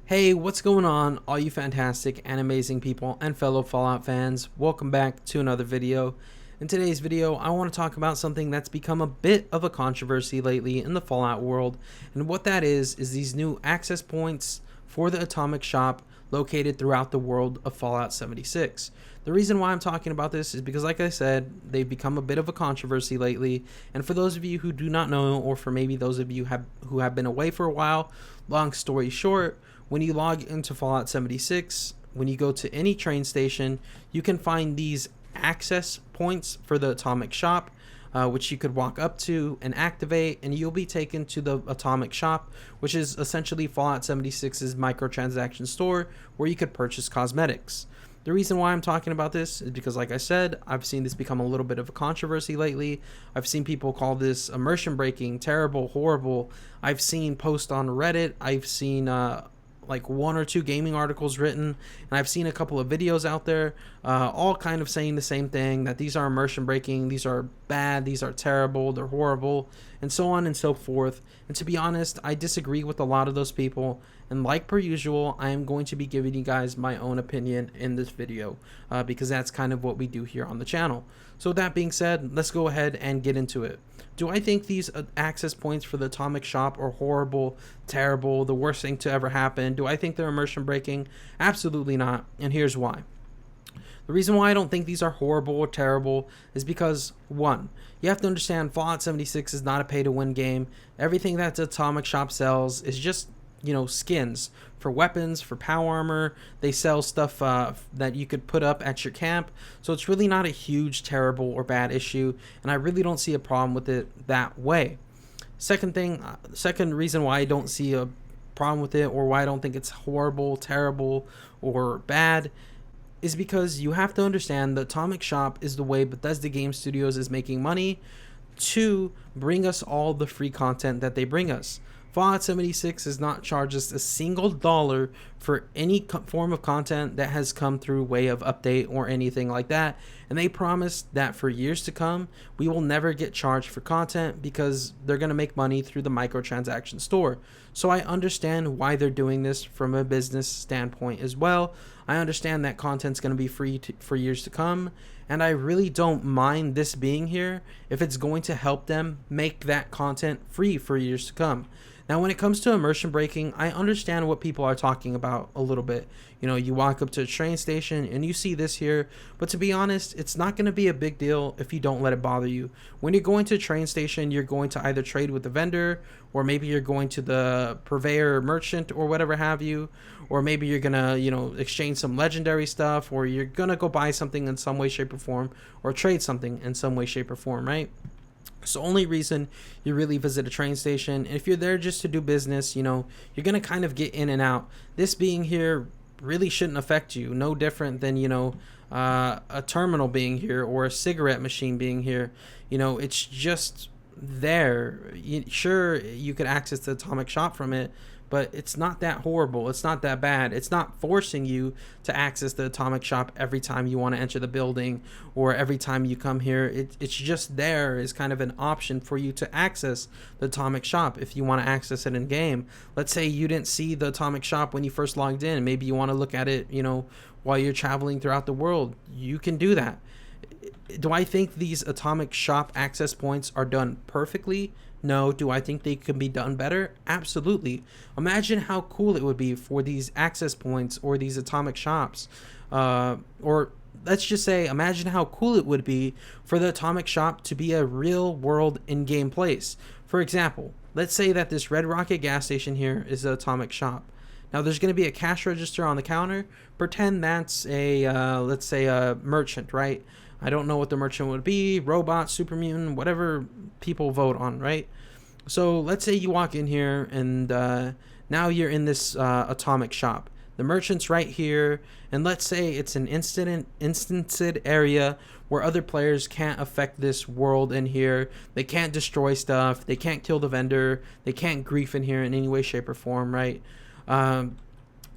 Hey, what's going on, all you fantastic and amazing people and fellow Fallout fans? Welcome back to another video. In today's video, I want to talk about something that's become a bit of a controversy lately in the Fallout world, and what that is these new access points for the Atomic Shop located throughout the world of Fallout 76. The reason why I'm talking about this is because, like I said, they've become a bit of a controversy lately, and for those of you who do not know, or for maybe those of you who have been away for a while, long story short, when you log into Fallout 76, when you go to any train station, you can find these access points for the Atomic Shop, which you could walk up to and activate, and you'll be taken to the Atomic Shop, which is essentially Fallout 76's microtransaction store where you could purchase cosmetics. The reason why I'm talking about this is because, like I said, I've seen this become a little bit of a controversy lately. I've seen people call this immersion breaking, terrible, horrible. I've seen posts on Reddit. I've seen like one or two gaming articles written, and I've seen a couple of videos out there, all kind of saying the same thing, that these are immersion breaking, these are bad, these are terrible, they're horrible, and so on and so forth. And to be honest, I disagree with a lot of those people, and like per usual, I am going to be giving you guys my own opinion in this video, because that's kind of what we do here on the channel. So with that being said, let's go ahead and get into it. Do I think these access points for the Atomic Shop are horrible, terrible, the worst thing to ever happen? Do I think they're immersion breaking? Absolutely not, and here's why. The reason why I don't think these are horrible or terrible is because, one, you have to understand Fallout 76 is not a pay-to-win game. Everything that the Atomic Shop sells is just, skins for weapons, for power armor. They sell stuff that you could put up at your camp. So it's really not a huge, terrible, or bad issue, and I really don't see a problem with it that way. Second reason why I don't see a problem with it, or why I don't think it's horrible, terrible, or bad, is because you have to understand the Atomic Shop is the way Bethesda Game Studios is making money to bring us all the free content that they bring us. Fallout 76 has not charged us a single dollar for any form of content that has come through way of update or anything like that, and they promised that for years to come we will never get charged for content because they're going to make money through the microtransaction store. So I understand why they're doing this from a business standpoint as well. I understand that content's going to be free for years to come, and I really don't mind this being here if it's going to help them make that content free for years to come. Now, when it comes to immersion breaking, I understand what people are talking about a little bit. You walk up to a train station and you see this here, but to be honest, it's not going to be a big deal if you don't let it bother you. When you're going to a train station, you're going to either trade with the vendor, or maybe you're going to the purveyor merchant or whatever have you, or maybe you're going to, exchange some legendary stuff, or you're going to go buy something in some way, shape, or form, or trade something in some way, shape, or form, right? It's the only reason you really visit a train station. And if you're there just to do business, you're going to kind of get in and out. This being here really shouldn't affect you. No different than, a terminal being here or a cigarette machine being here. It's just there. Sure, you could access the Atomic Shop from it, but it's not that horrible. It's not that bad. It's not forcing you to access the Atomic Shop every time you want to enter the building or every time you come here. It's just there as kind of an option for you to access the Atomic Shop if you want to access it in game. Let's say you didn't see the Atomic Shop when you first logged in. Maybe you want to look at it, while you're traveling throughout the world. You can do that. Do I think these Atomic Shop access points are done perfectly? No. Do I think they can be done better? Absolutely. Imagine how cool it would be for these access points or these Atomic Shops. Or let's just say, imagine how cool it would be for the Atomic Shop to be a real world in-game place. For example, let's say that this Red Rocket gas station here is the Atomic Shop. Now there's going to be a cash register on the counter. Pretend that's let's say a merchant, right? I don't know what the merchant would be, robot, super mutant, whatever people vote on, right? So let's say you walk in here and now you're in this Atomic Shop. The merchant's right here, and let's say it's an instanced area where other players can't affect this world in here. They can't destroy stuff. They can't kill the vendor. They can't grief in here in any way, shape, or form, right?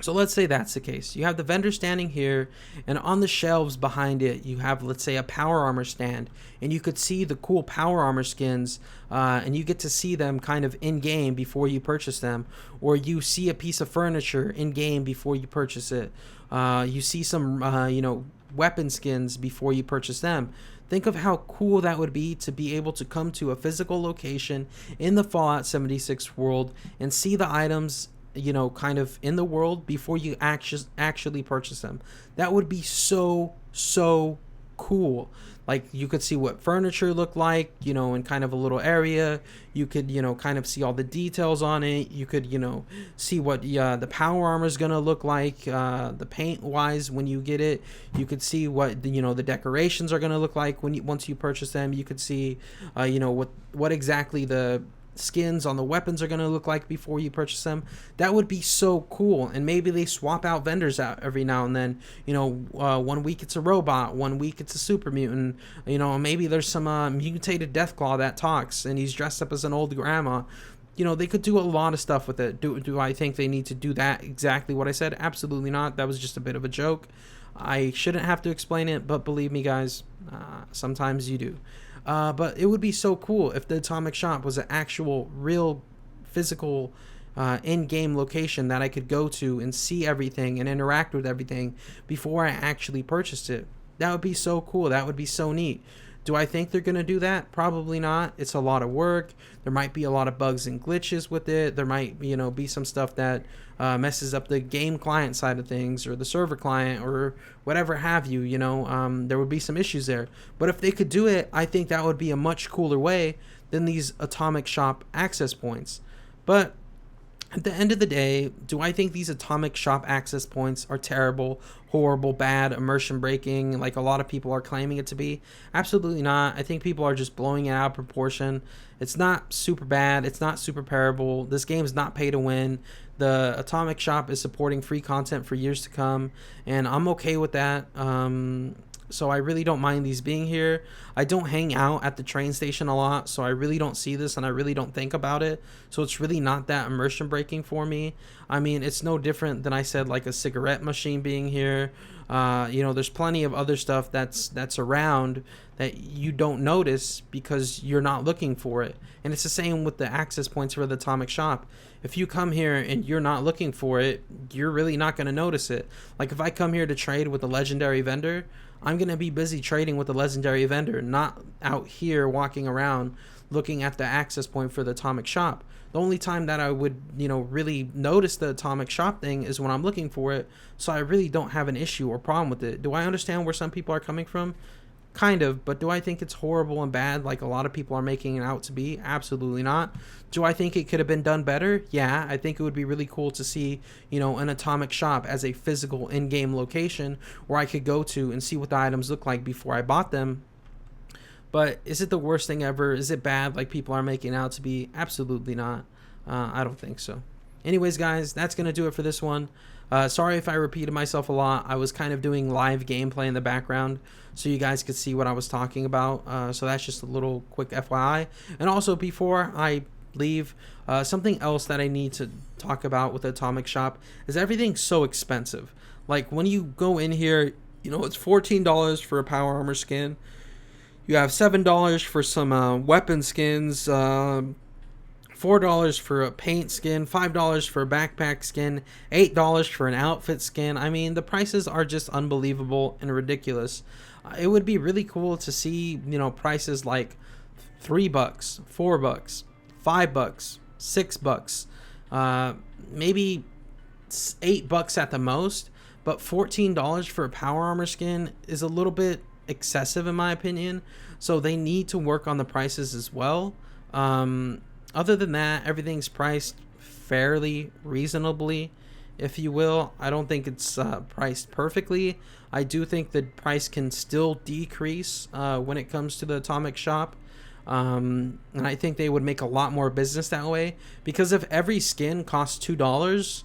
So let's say that's the case. You have the vendor standing here, and on the shelves behind it, you have, let's say, a power armor stand, and you could see the cool power armor skins, and you get to see them kind of in game before you purchase them, or you see a piece of furniture in game before you purchase it. You see some, weapon skins before you purchase them. Think of how cool that would be to be able to come to a physical location in the Fallout 76 world and see the items, kind of in the world before you actually purchase them. That would be so cool. Like, you could see what furniture looked like, in kind of a little area. You could, kind of see all the details on it. You could, see what the power armor is gonna look like, the paint wise when you get it. You could see what the decorations are gonna look like once you purchase them. You could see, what exactly the skins on the weapons are going to look like before you purchase them. That would be so cool. And maybe they swap out vendors out every now and then. 1 week it's a robot, 1 week it's a super mutant. Maybe there's some mutated Deathclaw that talks and he's dressed up as an old grandma. They could do a lot of stuff with it. Do I think they need to do that exactly what I said? Absolutely not. That was just a bit of a joke. I shouldn't have to explain it, but believe me, guys, sometimes you do. But it would be so cool if the Atomic Shop was an actual, real, physical, in-game location that I could go to and see everything and interact with everything before I actually purchased it. That would be so cool. That would be so neat. Do I think they're going to do that? Probably not. It's a lot of work. There might be a lot of bugs and glitches with it. There might, be some stuff that messes up the game client side of things or the server client or whatever have you, there would be some issues there. But if they could do it, I think that would be a much cooler way than these Atomic Shop access points. But at the end of the day, do I think these Atomic Shop access points are terrible, horrible, bad, immersion breaking, like a lot of people are claiming it to be? Absolutely not. I think people are just blowing it out of proportion. It's not super bad. It's not super terrible. This game's not pay to win. The Atomic Shop is supporting free content for years to come, and I'm okay with that. So I really don't mind these being here. I don't hang out at the train station a lot, so I really don't see this and I really don't think about it. So it's really not that immersion breaking for me. I mean, it's no different than I said, like a cigarette machine being here. There's plenty of other stuff that's around that you don't notice because you're not looking for it. And it's the same with the access points for the Atomic Shop. If you come here and you're not looking for it, you're really not going to notice it. Like, if I come here to trade with a legendary vendor, I'm going to be busy trading with the legendary vendor, not out here walking around looking at the access point for the Atomic Shop. The only time that I would, really notice the Atomic Shop thing is when I'm looking for it, so I really don't have an issue or problem with it. Do I understand where some people are coming from? Kind of, but do I think it's horrible and bad like a lot of people are making it out to be? Absolutely not. Do I think it could have been done better? Yeah, I think it would be really cool to see, an Atomic Shop as a physical in-game location where I could go to and see what the items look like before I bought them. But is it the worst thing ever? Is it bad like people are making it out to be? Absolutely not. I don't think so. Anyways, guys, that's going to do it for this one. Sorry if I repeated myself a lot. I was kind of doing live gameplay in the background so you guys could see what I was talking about. So that's just a little quick FYI. And also, before I leave, something else that I need to talk about with the Atomic Shop is everything's so expensive. Like, when you go in here, it's $14 for a power armor skin. You have $7 for some weapon skins, $4 for a paint skin, $5 for a backpack skin, $8 for an outfit skin. I mean, the prices are just unbelievable and ridiculous. It would be really cool to see, prices like $3, $4, $5, $6, maybe $8 at the most. But $14 for a power armor skin is a little bit excessive in my opinion. So they need to work on the prices as well. Other than that, everything's priced fairly reasonably, if you will. I don't think it's priced perfectly. I do think the price can still decrease when it comes to the Atomic Shop. And I think they would make a lot more business that way, because if every skin costs $2,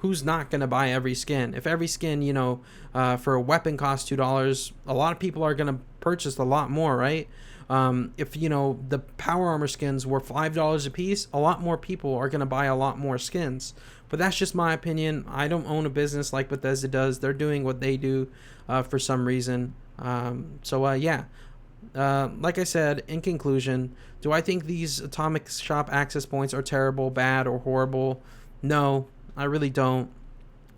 who's not going to buy every skin? If every skin, for a weapon costs $2, a lot of people are going to purchase a lot more, right? If the power armor skins were $5 a piece, a lot more people are going to buy a lot more skins. But that's just my opinion. I don't own a business like Bethesda does. They're doing what they do for some reason. Yeah. Like I said, in conclusion, do I think these Atomic Shop access points are terrible, bad, or horrible? No, I really don't.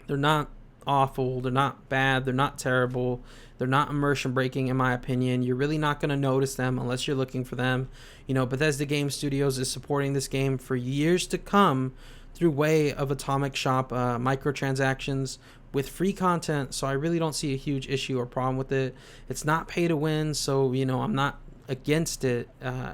They're not awful. They're not bad. They're not terrible. They're not immersion breaking, in my opinion. You're really not going to notice them unless you're looking for them. You know, Bethesda Game Studios is supporting this game for years to come through way of Atomic Shop microtransactions with free content, so I really don't see a huge issue or problem with it. It's not pay to win, so you know I'm not against it,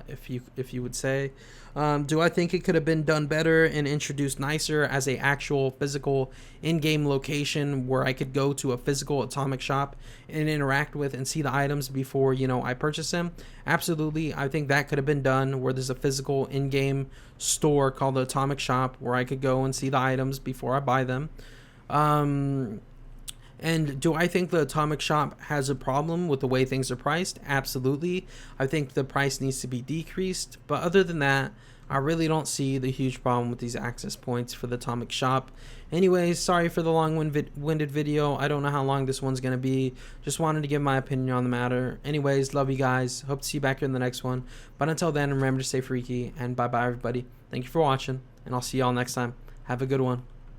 if you would say. Do I think it could have been done better and introduced nicer as a actual physical in-game location where I could go to a physical Atomic Shop and interact with and see the items before, you know, I purchase them? Absolutely. I think that could have been done where there's a physical in-game store called the Atomic Shop where I could go and see the items before I buy them. And do I think the Atomic Shop has a problem with the way things are priced? Absolutely. I think the price needs to be decreased. But other than that, I really don't see the huge problem with these access points for the Atomic Shop. Anyways, sorry for the long-winded video. I don't know how long this one's going to be. Just wanted to give my opinion on the matter. Anyways, love you guys. Hope to see you back here in the next one. But until then, remember to stay freaky. And bye-bye, everybody. Thank you for watching. And I'll see y'all next time. Have a good one.